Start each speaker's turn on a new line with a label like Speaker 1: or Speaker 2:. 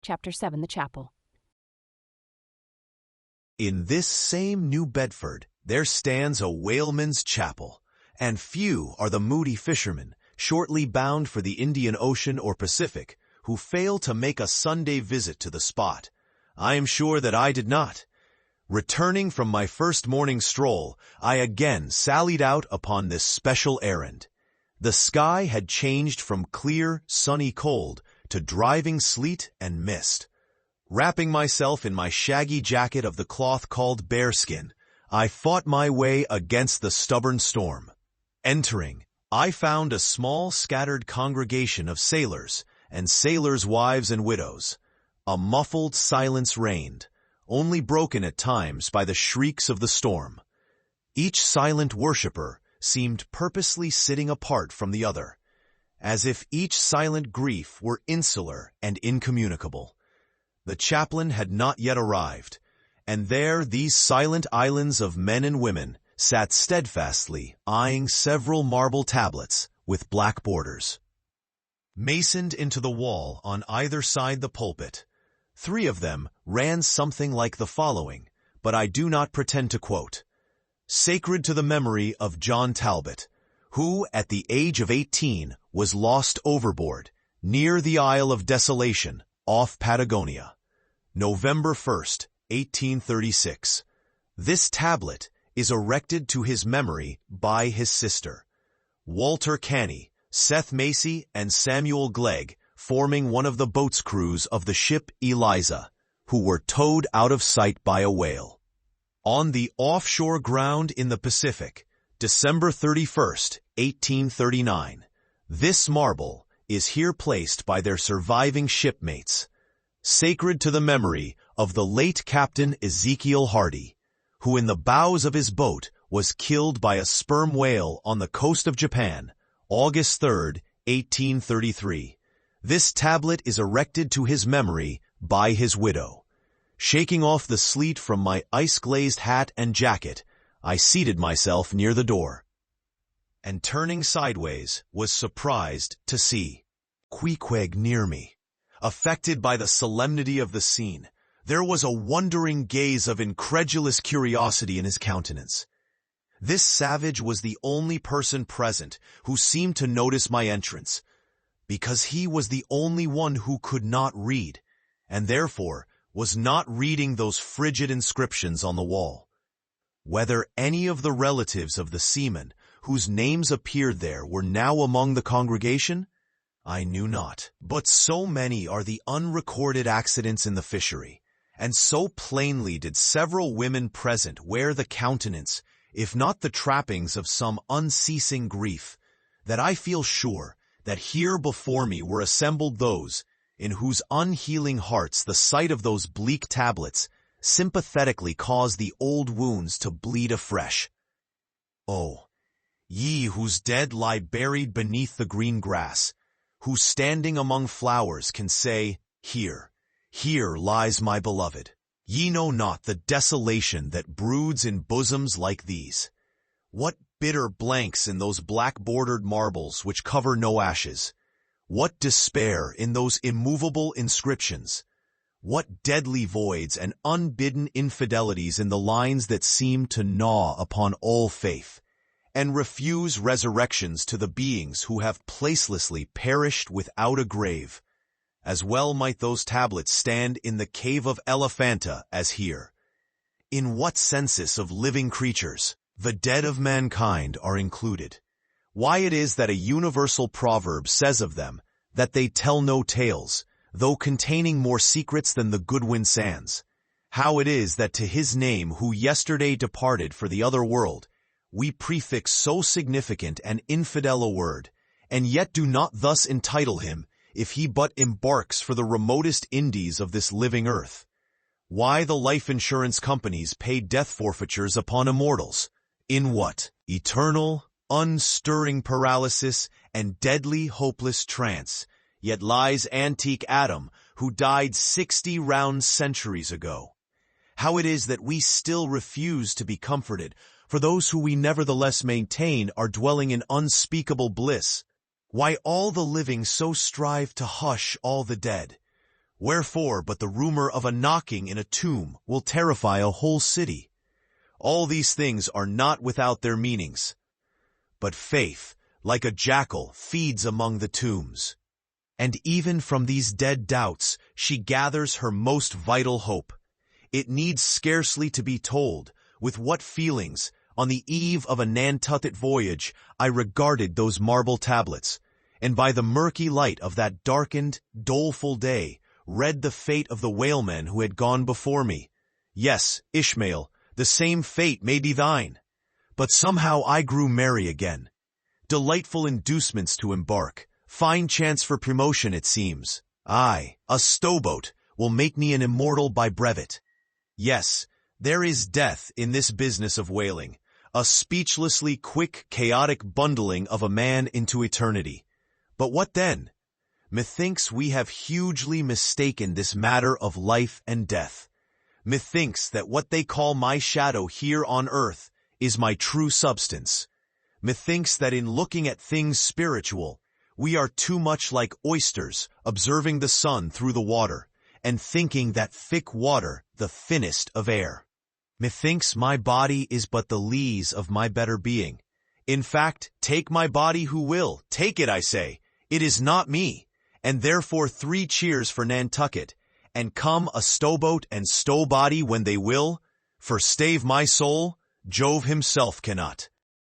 Speaker 1: Chapter 7, The Chapel.
Speaker 2: In this same New Bedford, there stands a whaleman's chapel, and few are the moody fishermen, shortly bound for the Indian Ocean or Pacific, who fail to make a Sunday visit to the spot. I am sure that I did not. Returning from my first morning stroll, I again sallied out upon this special errand. The sky had changed from clear, sunny cold to driving sleet and mist. Wrapping myself in my shaggy jacket of the cloth called bearskin, I fought my way against the stubborn storm. Entering, I found a small scattered congregation of sailors and sailors' wives and widows. A muffled silence reigned, only broken at times by the shrieks of the storm. Each silent worshipper seemed purposely sitting apart from the other, as if each silent grief were insular and incommunicable. The chaplain had not yet arrived, and there these silent islands of men and women sat steadfastly eyeing several marble tablets with black borders. Masoned into the wall on either side the pulpit, 3 of them ran something like the following, but I do not pretend to quote. Sacred to the memory of John Talbot, who at the age of 18 was lost overboard near the Isle of Desolation off Patagonia. November 1st, 1836. This tablet is erected to his memory by his sister. Walter Canny, Seth Macy, and Samuel Glegg forming one of the boat's crews of the ship Eliza, who were towed out of sight by a whale. On the offshore ground in the Pacific, December 31st, 1839, this marble is here placed by their surviving shipmates, sacred to the memory of the late Captain Ezekiel Hardy, who in the bows of his boat was killed by a sperm whale on the coast of Japan, August 3rd, 1833. This tablet is erected to his memory by his widow. Shaking off the sleet from my ice-glazed hat and jacket, I seated myself near the door, and turning sideways, was surprised to see Queequeg near me. Affected by the solemnity of the scene, there was a wondering gaze of incredulous curiosity in his countenance. This savage was the only person present who seemed to notice my entrance, because he was the only one who could not read, and therefore was not reading those frigid inscriptions on the wall. Whether any of the relatives of the seamen whose names appeared there were now among the congregation, I knew not. But so many are the unrecorded accidents in the fishery, and so plainly did several women present wear the countenance, if not the trappings of some unceasing grief, that I feel sure that here before me were assembled those in whose unhealing hearts the sight of those bleak tablets sympathetically caused the old wounds to bleed afresh. Oh, ye whose dead lie buried beneath the green grass, who standing among flowers can say, Here, here lies my beloved. Ye know not the desolation that broods in bosoms like these. What bitter blanks in those black-bordered marbles which cover no ashes. What despair in those immovable inscriptions. What deadly voids and unbidden infidelities in the lines that seem to gnaw upon all faith, and refuse resurrections to the beings who have placelessly perished without a grave. As well might those tablets stand in the cave of Elephanta as here. In what census of living creatures the dead of mankind are included? Why it is that a universal proverb says of them that they tell no tales, though containing more secrets than the Goodwin Sands. How it is that to his name who yesterday departed for the other world, we prefix so significant and infidel a word, and yet do not thus entitle him, if he but embarks for the remotest Indies of this living earth. Why the life insurance companies pay death forfeitures upon immortals? In what eternal, unstirring paralysis and deadly hopeless trance yet lies antique Adam, who died 60 round centuries ago? How it is that we still refuse to be comforted for those who we nevertheless maintain are dwelling in unspeakable bliss? Why all the living so strive to hush all the dead? Wherefore but the rumor of a knocking in a tomb will terrify a whole city. All these things are not without their meanings. But faith, like a jackal, feeds among the tombs. And even from these dead doubts she gathers her most vital hope. It needs scarcely to be told with what feelings, on the eve of a Nantucket voyage, I regarded those marble tablets, and by the murky light of that darkened, doleful day, read the fate of the whalemen who had gone before me. Yes, Ishmael, the same fate may be thine. But somehow I grew merry again. Delightful inducements to embark, fine chance for promotion it seems. Aye, a stowboat will make me an immortal by brevet. Yes, there is death in this business of whaling, a speechlessly quick, chaotic bundling of a man into eternity. But what then? Methinks we have hugely mistaken this matter of life and death. Methinks that what they call my shadow here on earth is my true substance. Methinks that in looking at things spiritual, we are too much like oysters observing the sun through the water, and thinking that thick water the thinnest of air. Methinks my body is but the lees of my better being. In fact, take my body who will, take it I say, it is not me. And therefore 3 cheers for Nantucket, and come a stowboat and stow body when they will, for stave my soul, Jove himself cannot.